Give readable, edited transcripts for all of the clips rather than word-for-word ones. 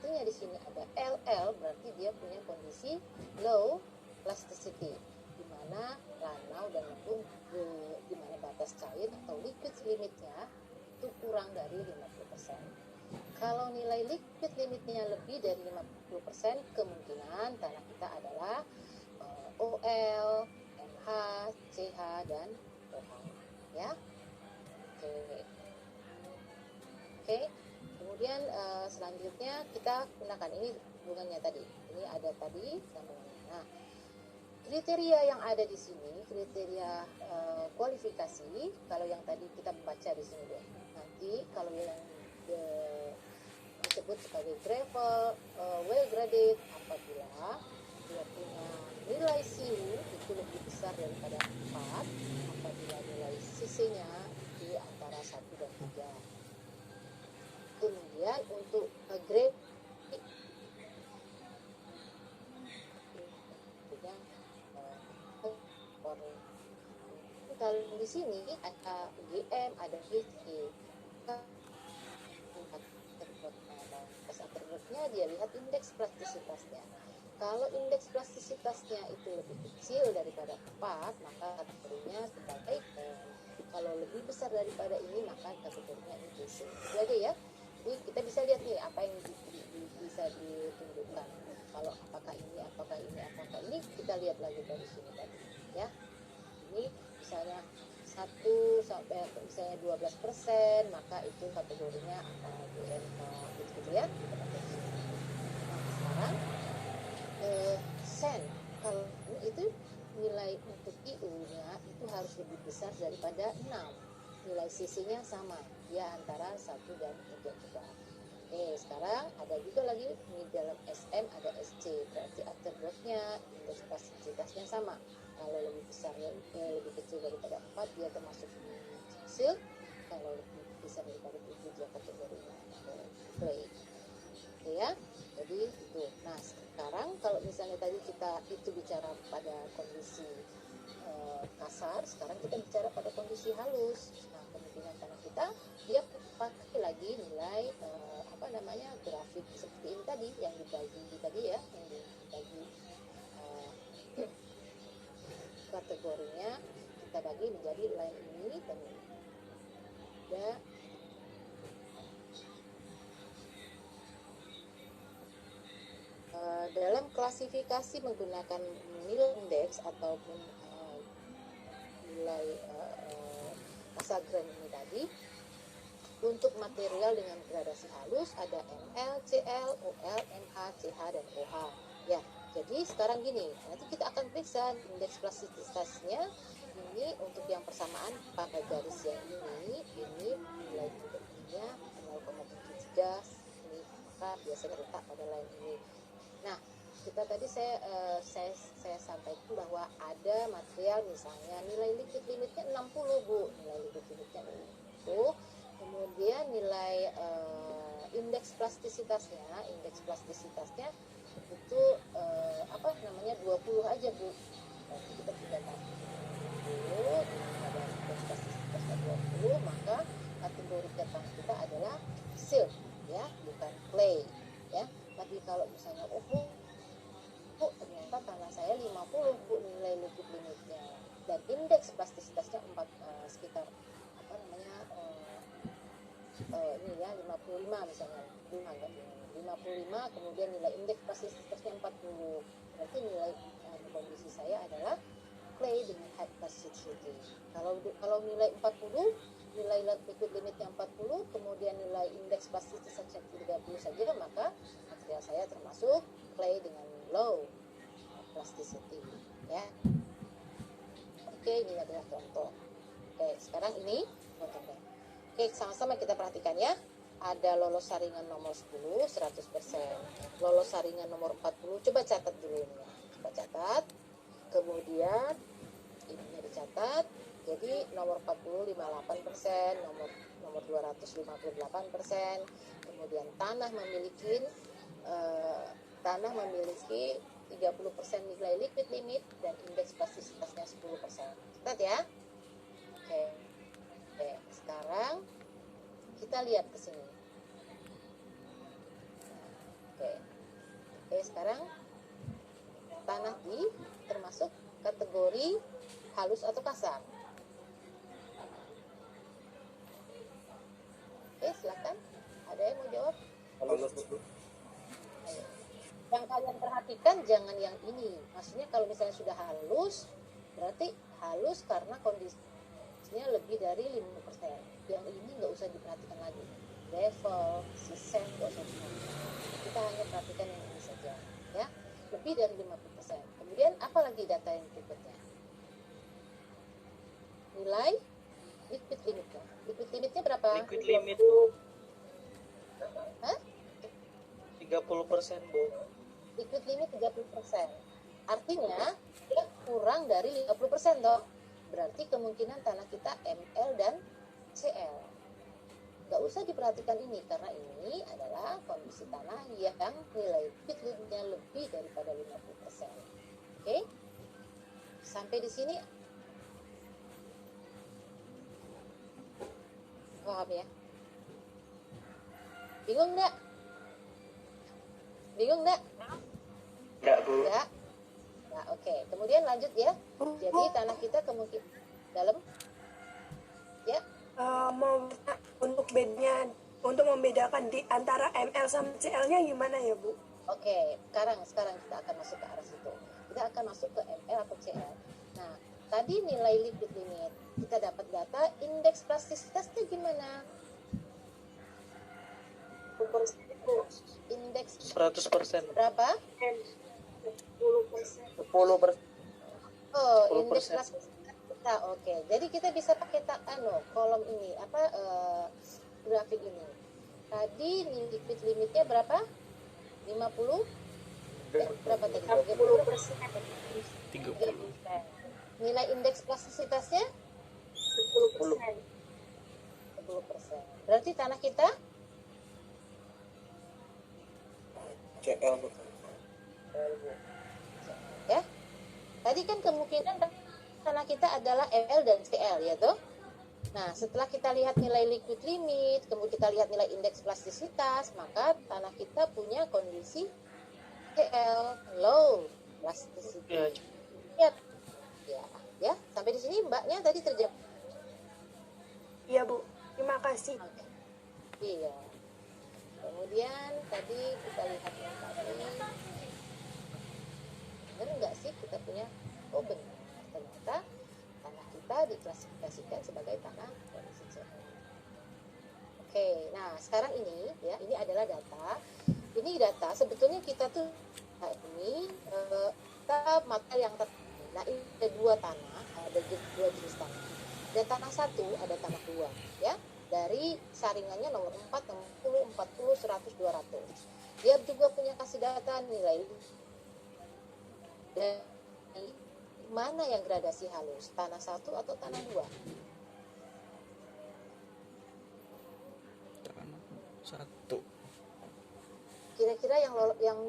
artinya di sini ada LL, berarti dia punya kondisi low plasticity, di mana ranau dan lembung di mana batas cair atau liquid limitnya itu kurang dari 50%. Kalau nilai liquid limitnya lebih dari 50%, kemungkinan tanah kita adalah OL, MH, CH, dan OH. Ya, oke. Kemudian selanjutnya kita gunakan ini hubungannya tadi. Ini ada tadi sambungannya. Nah, kriteria yang ada di sini, kriteria kualifikasi, kalau yang tadi kita baca di sini deh. Nanti kalau yang disebut sebagai gravel, well graded, apabila dia punya nilai CU itu lebih besar daripada 4, apabila nilai CC-nya di antara 1 dan 3. Kemudian untuk grade kalau di sini ada GM, ada HG. Atributnya dia lihat indeks plastisitasnya. Kalau indeks plastisitasnya itu lebih kecil daripada 4, maka kategorinya sebagai M. Kalau lebih besar daripada ini, maka kategorinya ITC. Itu aja ya. Jadi kita bisa lihat nih apa yang bisa ditunjukkan. Kalau apakah ini, kita lihat lagi dari sini tadi. Ya, ini misalnya 1 sampai misalnya 12%, maka itu kategorinya GMK gitu ya. Nah, sekarang sen, kalau itu nilai untuk IU-nya itu harus lebih besar daripada 6. Nilai CC-nya sama, dia antara 1 dan 3 juga. Oke, sekarang ada juga lagi di dalam SM ada SC, berarti atributnya indeks plastisitasnya sama. Kalau lebih besarnya lebih kecil daripada 4, dia termasuk kecil. Kalau lebih besar daripada 7, dia kategorinya clay. Oke ya, jadi itu. Nah, sekarang kalau misalnya tadi kita itu bicara pada kondisi kasar, sekarang kita bicara pada kondisi halus. Nah, kemungkinan tanah kita dia pakai lagi nilai grafik seperti ini tadi yang dibagi tadi ya, yang dibagi kategorinya kita bagi menjadi line ini dan ini. Dan dalam klasifikasi menggunakan nilai indeks ataupun nilai Casagran ini tadi, untuk material dengan gradasi halus ada ML, CL, OL, MH, CH, dan OH. Ya, jadi sekarang gini, nanti kita akan periksa indeks plastisitasnya ini untuk yang persamaan pada garis yang ini nilai nya 0,73 ini, maka biasanya letak pada line ini. Nah, kita tadi saya sampaikan bahwa ada material misalnya nilai liquid limitnya 60 Bu, nilai liquid limitnya 60. Kemudian nilai indeks plastisitasnya itu 20 aja Bu. Berarti kita tidak tahu 20, ada indeks plastisitasnya 20, maka kategori tanah kita adalah silt ya, bukan clay ya. Tapi kalau misalnya ternyata tanah saya 50 Bu nilai liquid limitnya dan indeks plastisitasnya sekitar ini ya 55 misalnya, 55, kemudian nilai indeks plastisitasnya 40, berarti nilai kondisi saya adalah clay dengan high plasticity. Kalau nilai 40, nilai liquid limitnya 40, kemudian nilai indeks plastisitasnya 30 saja, maka material saya termasuk clay dengan low plasticity ya. Oke, ini adalah contoh. Oke, sekarang ini contohnya. Oke, sama-sama kita perhatikan ya. Ada lolos saringan nomor 10, 100%. Lolos saringan nomor 40, coba catat dulu ini ya. Coba catat. Kemudian ininya dicatat. Jadi nomor 40 58%, nomor 200 58%. Kemudian tanah memiliki 30% nilai liquid limit dan indeks plastisitasnya 10%. Catat ya. Oke, sekarang kita lihat ke sini. Oke, sekarang tanah di termasuk kategori halus atau kasar. Oke, silakan. Ada yang mau jawab? Halus. Yang kalian perhatikan jangan yang ini. Maksudnya kalau misalnya sudah halus, berarti halus karena kondisinya lebih dari 5%. Yang ini nggak usah diperhatikan lagi. Level, sisen nggak usah diperhatikan. Kita hanya perhatikan yang ini saja, ya. Lebih dari 50%. Kemudian apa lagi data yang berikutnya? Nilai liquid limitnya. Liquid limitnya berapa? Liquid limit Bu. Hah? 30% Bu. Liquid limit 30%. Artinya dia kurang dari 50% toh. Berarti kemungkinan tanah kita ML dan CL. Gak usah diperhatikan ini karena ini adalah kondisi tanah yang nilai liquid limitnya lebih daripada 50%. Oke? Sampai di sini paham ya? Bingung nggak? Bingung nggak? Enggak Bu. Enggak. Nah, oke. Kemudian lanjut ya. Jadi tanah kita kemungkinan dalam ya. Mau untuk bedanya, untuk membedakan di antara ML sama CL-nya gimana ya Bu? Oke, sekarang kita akan masuk ke arah situ. Kita akan masuk ke ML atau CL. Nah, tadi nilai liquid limit. Kita dapat data indeks plastisitasnya gimana? Indeks 100%. berapa? 10%. 10%. Oh, 10%. indeks plastisitas kita. Oke, jadi kita bisa pakai kolom ini grafik ini. Tadi liquid limitnya berapa? 50? Berapa tadi? 30%. 30%. Nilai indeks plastisitasnya 10%. 10%. Berarti tanah kita CL Bu. ya. Tadi kan kemungkinan tanah kita adalah ML dan CL ya toh. Nah, setelah kita lihat nilai liquid limit, kemudian kita lihat nilai indeks plastisitas, maka tanah kita punya kondisi CL, low plasticity. Ya, Ya, ya. Sampai di sini Mbaknya tadi terjawab. Iya Bu, terima kasih. Oke. Iya. Kemudian tadi kita lihat yang tadi. Benar nggak sih kita punya? Oh benar. Ternyata tanah kita diklasifikasikan sebagai tanah kondisi CL. Oke, nah sekarang ini ya, ini adalah data. Ini data sebetulnya kita tuh ini kita mata yang nah ini ada dua tanah, ada dua jenis tanah. Ada tanah satu, ada tanah dua, ya. Dari saringannya nomor 4, 60, 40, 100, 200. Dia juga punya kasih data nilai dan mana yang gradasi halus, tanah satu atau tanah dua? Satu. Kira-kira yang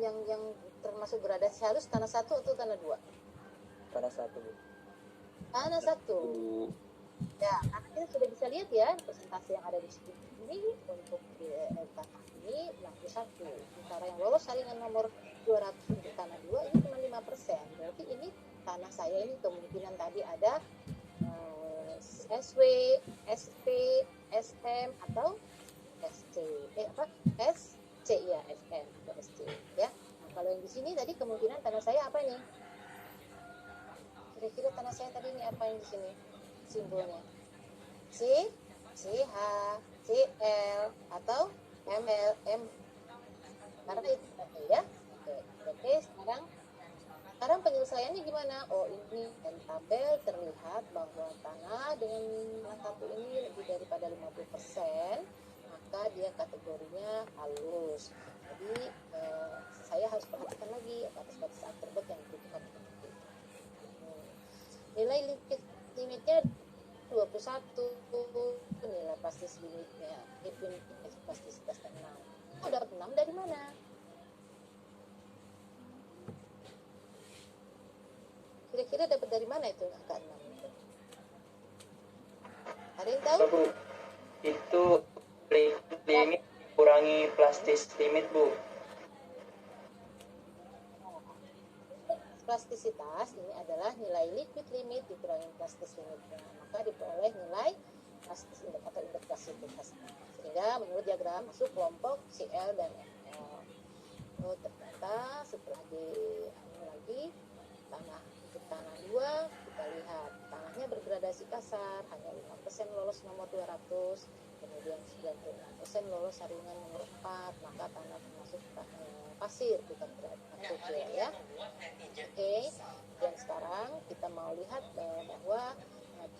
termasuk gradasi halus tanah satu atau tanah dua? Tanah satu Bu. Tanah satu. Ya, karena kita sudah bisa lihat ya presentasi yang ada di sini untuk tanah ini 61. Sementara yang lolos saringan nomor 200 untuk tanah 2 ini cuma 5%. Berarti ini tanah saya ini kemungkinan tadi ada SW, SP, SM atau SC. SC ya, SM atau SC ya. Nah, kalau yang di sini tadi kemungkinan tanah saya apa nih? Kira-kira tanah saya tadi ini apa yang di sini? Simbolnya C, CH, CL atau ML, M karena itu ya. Oke, sekarang penyelesaiannya gimana? Oh, ini dari tabel terlihat bahwa tanah dengan satu ini lebih daripada 50%, maka dia kategorinya halus. Jadi saya harus perhatikan lagi batas-batas attribut yang dibutuhkan. Nilai limitnya 21, nilai plastis limitnya plastisitas 6. Oh, dapat 6 dari mana? Kira-kira dapat dari mana itu angka 6 itu? Ada yang tahu? Bu, itu limit kurangi plastis limit Bu. plastisitas ini adalah nilai liquid limit dikurangi plastis limitnya, maka diperoleh nilai plastis index atau indeks plastisitas. Sehingga menurut diagram masuk kelompok Cl dan Ml. Oh, ternyata setelah lagi tanah untuk tanah 2 kita lihat tanahnya bergradasi kasar, hanya 5% lolos nomor 200, kemudian 96% lolos saringan nomor 4, maka tanah termasuk pasir bukan batu ya. Oke, dan sekarang kita mau lihat bahwa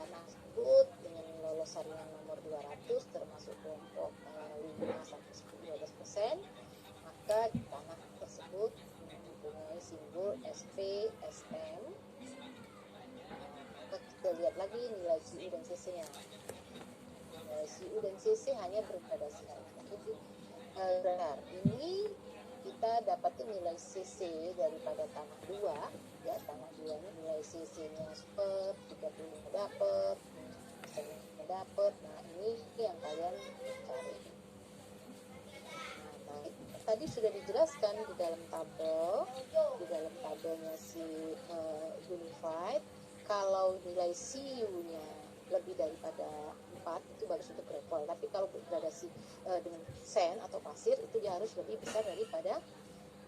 tanah tersebut dengan lolos saringan nomor 200 termasuk kelompok 5-12%, maka tanah tersebut mempunyai simbol SP, SM. Maka kita lihat lagi nilai CU dan CC-nya. Nilai CU dan CC hanya bergradasi. Ini kita dapatin nilai CC daripada tanah 2 ya, tanah 2 ini nilai CC-nya super 30 dapat, dapat. Nah, ini yang kalian cari. Nah, tadi sudah dijelaskan di dalam tabelnya si Unified, kalau nilai CU-nya lebih daripada 4 itu bagus untuk gravel, tapi kalau bergradasi dengan sand atau pasir itu dia harus lebih besar daripada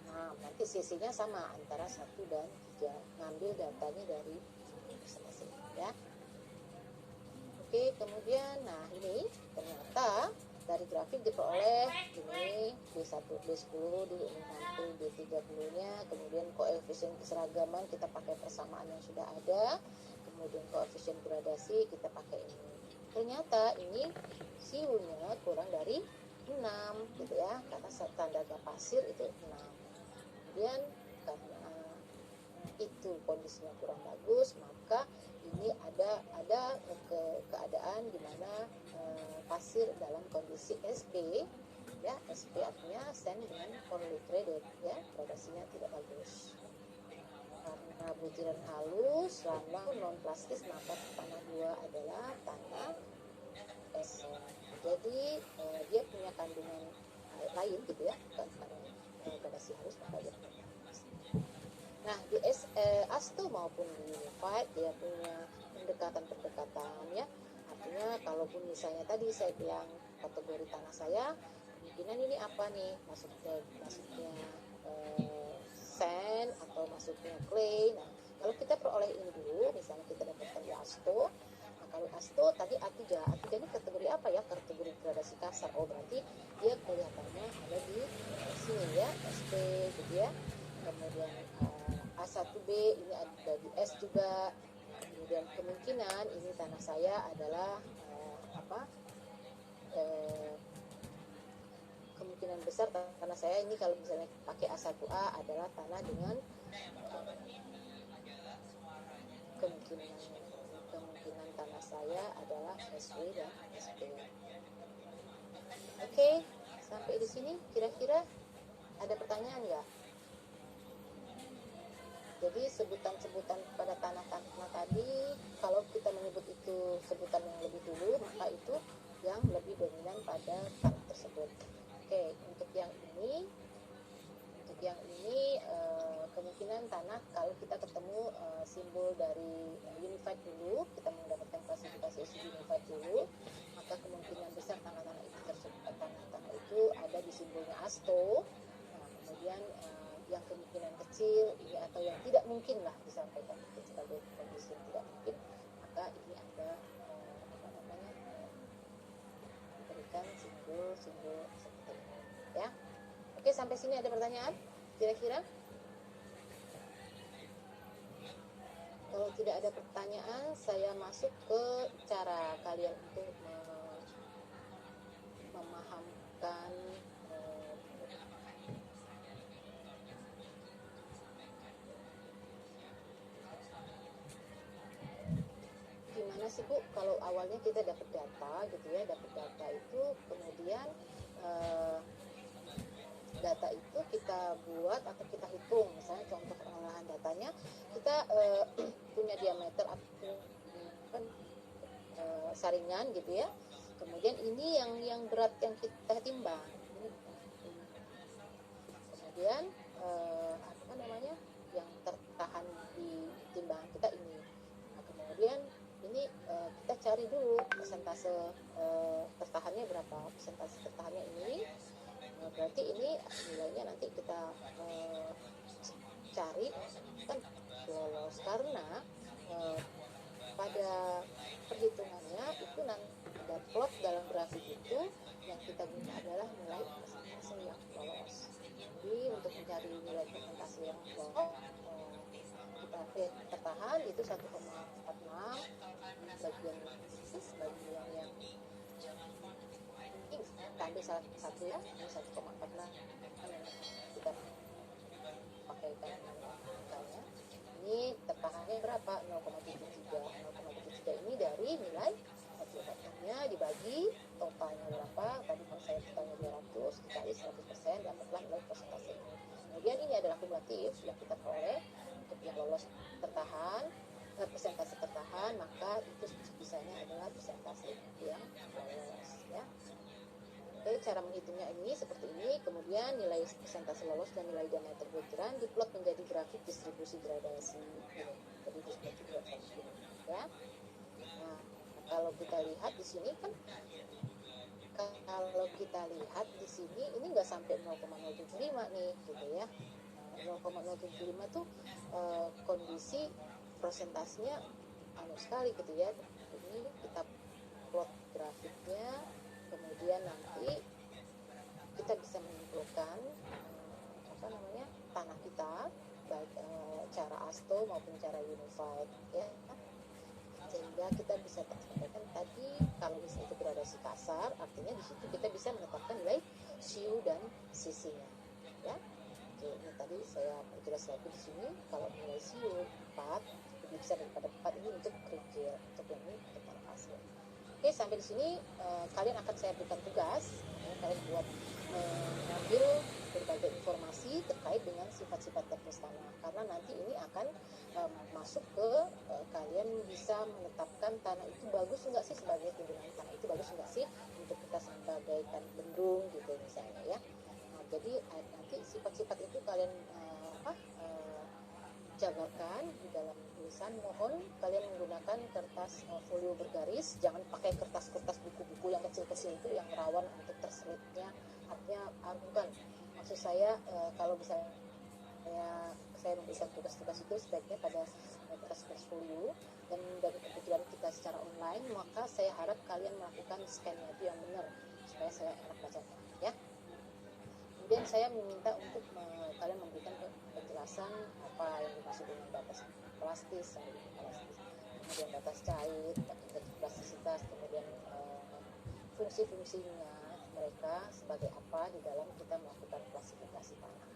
6. Nanti CC-nya sama antara 1 dan 3. Ngambil datanya dari masing-masing ya. Oke, kemudian nah ini ternyata dari grafik diperoleh ini D1, D10, D60, D30-nya, kemudian koefisien keseragaman kita pakai persamaan yang sudah ada, kemudian koefisien gradasi kita pakai ini. Ternyata ini CU-nya kurang dari 6 gitu ya, karena standarnya pasir itu 6. Kemudian karena itu kondisinya kurang bagus, maka ini ada keadaan di mana pasir dalam kondisi SP ya, SP artinya sand dengan poorly graded ya, gradasinya tidak bagus. Karena butiran halus, lama, non plastis, maka tanah 2 adalah tanah SM. Jadi dia punya kandungan lain gitu ya, bukan gradasi halus, maka dia punya. Nah, di ASTO maupun di Unified dia punya pendekatan ya. Artinya kalaupun misalnya tadi saya bilang kategori tanah saya, kemungkinan ini apa nih? Masuknya sand atau masuknya clay. Nah, kalau kita peroleh ini dulu, misalnya kita dapatkan di ASTO. Nah, kalau ASTO tadi A3 ini kategori apa ya? Kategori gradasi kasar. Oh, berarti dia kelihatannya ada di sini ya, SP gitu ya. Kemudian A1B ini ada di S juga. Kemudian kemungkinan ini tanah saya adalah kemungkinan besar tanah saya ini kalau misalnya pakai A1A adalah tanah dengan kemungkinan tanah saya adalah SW dan SP. Oke, sampai di sini kira-kira ada pertanyaan nggak? Jadi sebutan-sebutan pada tanah-tanah tadi, kalau kita menyebut itu sebutan yang lebih dulu, maka itu yang lebih dominan pada tanah tersebut. Oke, untuk yang ini kemungkinan tanah kalau kita ketemu simbol dari Unified dulu, kita mendapatkan klasifikasi Unified dulu, maka kemungkinan besar tanah-tanah itu ada di simbolnya ASTO. Nah, kemudian yang kemungkinan kecil ini atau yang tidak mungkin lah disampaikan sebagai kondisi yang tidak mungkin, maka ini ada diberikan simbol seperti ini ya. Oke, sampai sini ada pertanyaan kira-kira? Kalau tidak ada pertanyaan, saya masuk ke cara kalian untuk memahamkan gimana sih Bu kalau awalnya kita dapat data gitu ya, dapat data itu kemudian data itu kita buat atau kita hitung, misalnya contoh pengolahan datanya kita punya diameter saringan gitu ya, kemudian ini yang berat yang kita timbang, kemudian yang tertahan nilainya nanti kita cari kan lolos, karena pada perhitungannya itu nanti ada plot dalam grafik itu yang kita guna adalah nilai persentase yang lolos. Jadi untuk mencari nilai persentase yang lolos, kita tertahan itu 1,46, bagian bagi yang ambil salah satu ya, ini 1,46 kita pakaikan angkanya. Ini tertahannya berapa? 0,73 ini dari nilai hasilnya dibagi totalnya berapa. Tadi kalau saya totalnya 200 dikali 100% dapatlah nilai persentase. Kemudian ini adalah kumulatif yang kita peroleh untuk yang lolos tertahan, persentase tertahan, maka itu bisanya adalah persentase yang lolos ya. Oke, cara menghitungnya ini seperti ini. Kemudian nilai persentase lolos dan nilai dana terbocoran diplot menjadi grafik distribusi gradasi. Jadi distribusi gradasi ya. Nah, kalau kita lihat di sini kan, kalau kita lihat di sini ini nggak sampai 0,075 nih, gitu ya. 0,075 tuh kondisi persentasenya sekali gitu ya. Ini kita plot grafiknya, kemudian nanti kita bisa menyimpulkan tanah kita baik cara ASTO maupun cara unified ya, sehingga kita bisa sampaikan tadi kalau misalnya itu gradasi kasar, artinya di situ kita bisa menetapkan nilai SIU dan CC-nya ya. Oke, ini tadi saya perjelas lagi di sini, kalau nilai SIU 4 lebih besar daripada 4 ini untuk kerikil, untuk yang ini untuk tanah hasil. Oke, sampai di sini kalian akan saya berikan tugas kalian buat mengambil berbagai informasi terkait dengan sifat-sifat teknis tanah, karena nanti ini akan masuk ke kalian bisa menetapkan tanah itu bagus enggak sih sebagai timbunan, tanah itu bagus enggak sih untuk kita sebagaikan bendung gitu misalnya ya. Nah, jadi nanti sifat-sifat itu kalian jabarkan di dalam tulisan. Mohon kalian menggunakan kertas folio bergaris, jangan pakai kertas-kertas buku-buku yang kecil-kecil itu yang rawan untuk terselipnya, artinya bukan maksud saya kalau misalnya saya memberikan tugas-tugas itu sebaiknya pada kertas folio, dan dari kebetulan kita secara online, maka saya harap kalian melakukan scan-nya itu yang benar supaya saya enak bacanya ya. Kemudian saya meminta untuk kalian memberikan penjelasan apa yang dimaksud dengan batas plastis, kemudian batas cair, batas plastisitas, kemudian fungsi-fungsinya mereka sebagai apa di dalam kita melakukan klasifikasi tanah.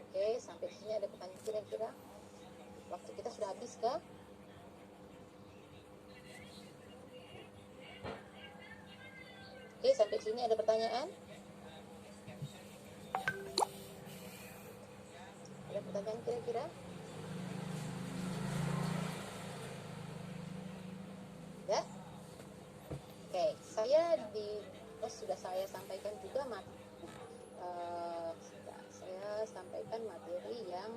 Oke, sampai di sini ada pertanyaan kira-kira? Waktu kita sudah habis kah? Oke, sampai sini ada pertanyaan? Ada pertanyaan kira-kira? Ya? Oke, sudah saya sampaikan juga saya sampaikan materi yang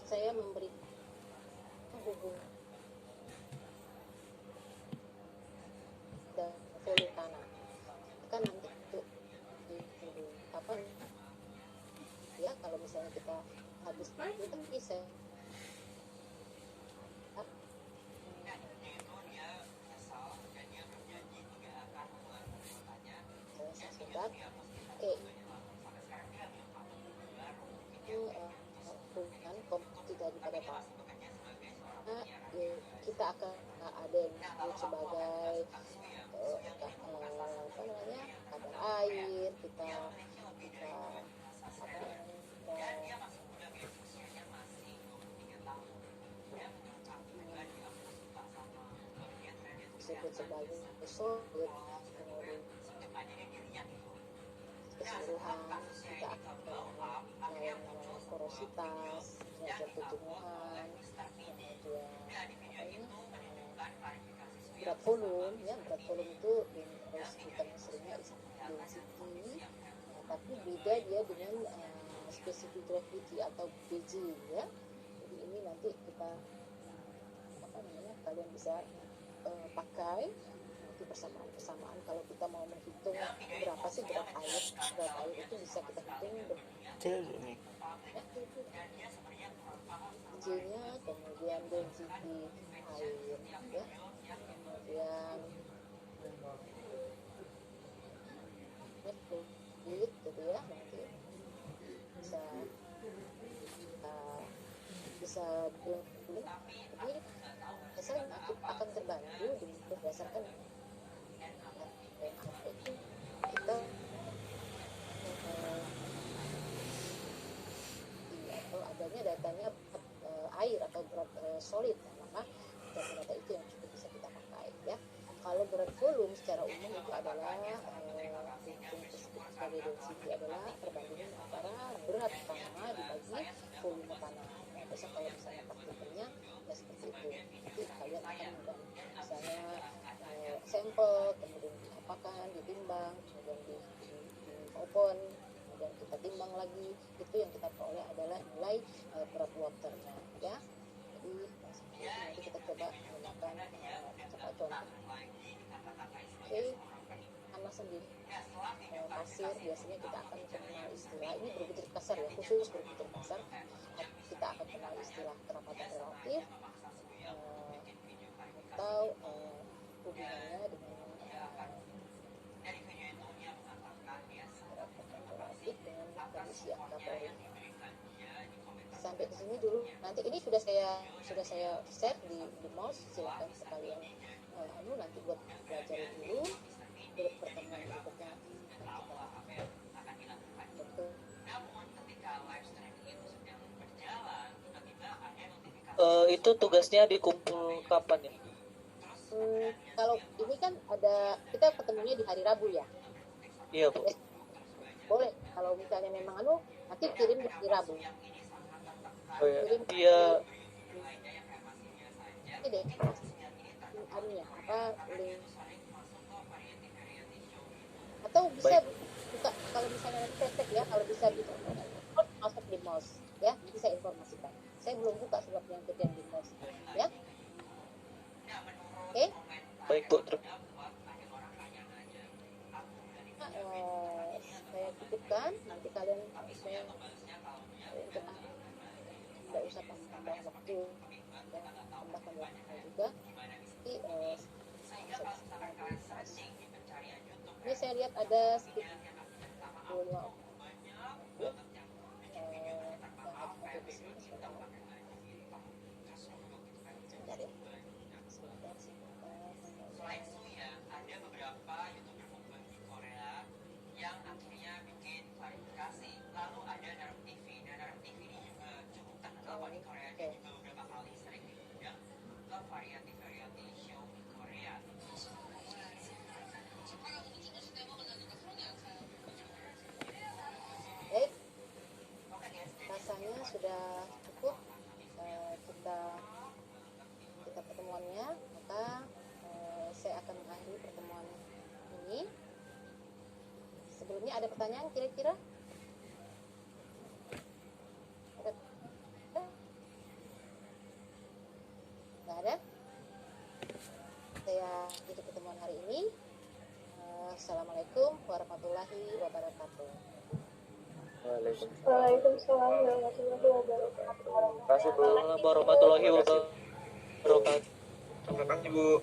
saya memberi hubung dan volume tanah kan nanti itu apa ya, kalau misalnya kita habis itu kan bisa oke, itu hubungan komposisi daripada tanah kita akan ada yang disebut sebagai kadar air, kita disebut sebagai solid, kemudian keseluruhan kita akan yang korositas, derajat kejenuhan, kemudian berat volume ya, berat volume itu bukan seringnya density, tapi beda dia dengan specific gravity atau BG ya. Jadi ini nanti kita kalian bisa pakai nanti persamaan kalau kita mau menghitung berapa sih berat air itu bisa kita hitung Nih. J-nya, kemudian density air ya, kemudian fluid gitu ya, nanti bisa jadi saya akan terbantu berdasarkan itu kita kalau adanya datanya air atau berat solid, maka data itu yang cukup bisa kita pakai ya. Kalau berat volume secara umum itu adalah sebagai density adalah perbandingan antara berat tanah dibagi volume tanah. Nah, besok kalau misalnya praktikalnya ya seperti itu. Nanti kalian akan misalnya sampel, kemudian diapakan, ditimbang, kemudian di open, kemudian kita timbang lagi, itu yang kita peroleh adalah nilai berat waternya ya. Jadi nanti kita coba menggunakan contoh. Oke, Ana sendiri pasir biasanya kita akan mengenal istilah ini berbentuk kasar ya, khusus berbentuk kasar kita akan kenal istilah kerapatan relatif atau hubungannya dengan kondisi angka Pauli. Sampai di sini dulu. Nanti ini sudah saya share di mouse, silakan sekalian nanti buat belajar dulu. Pertemuan berikutnya Itu tugasnya dikumpul kapan ya? Kalau ini kan ada, kita ketemunya di hari Rabu ya. Iya Bu. Boleh kalau misalnya memang nanti kirim di hari Rabu. Oh ya. Kirim Iya. Ini deh anunya apa link, atau bisa buka kalau misalnya nanti praktek ya, kalau bisa masuk di mouse ya, nanti saya informasikan. Saya belum buka sebab yang kejadian di mouse ya. Oke. Baik Bu. Saya titipkan, nanti kalian saya tidak usah tambah waktu dan tambahkan waktu juga. Ini saya lihat ada sekitar 10 ya. Sebentar ya. Rasanya sudah cukup kita pertemuannya, maka saya akan mengakhiri pertemuan ini. Sebelumnya ada pertanyaan kira-kira? Nggak ada? Saya tutup pertemuan hari ini. Assalamualaikum warahmatullahi wabarakatuh. Waalaikumsalam warahmatullahi wabarakatuh. Terima kasih Bu. Warahmatullahi wabarakatuh. Terima kasih Bu.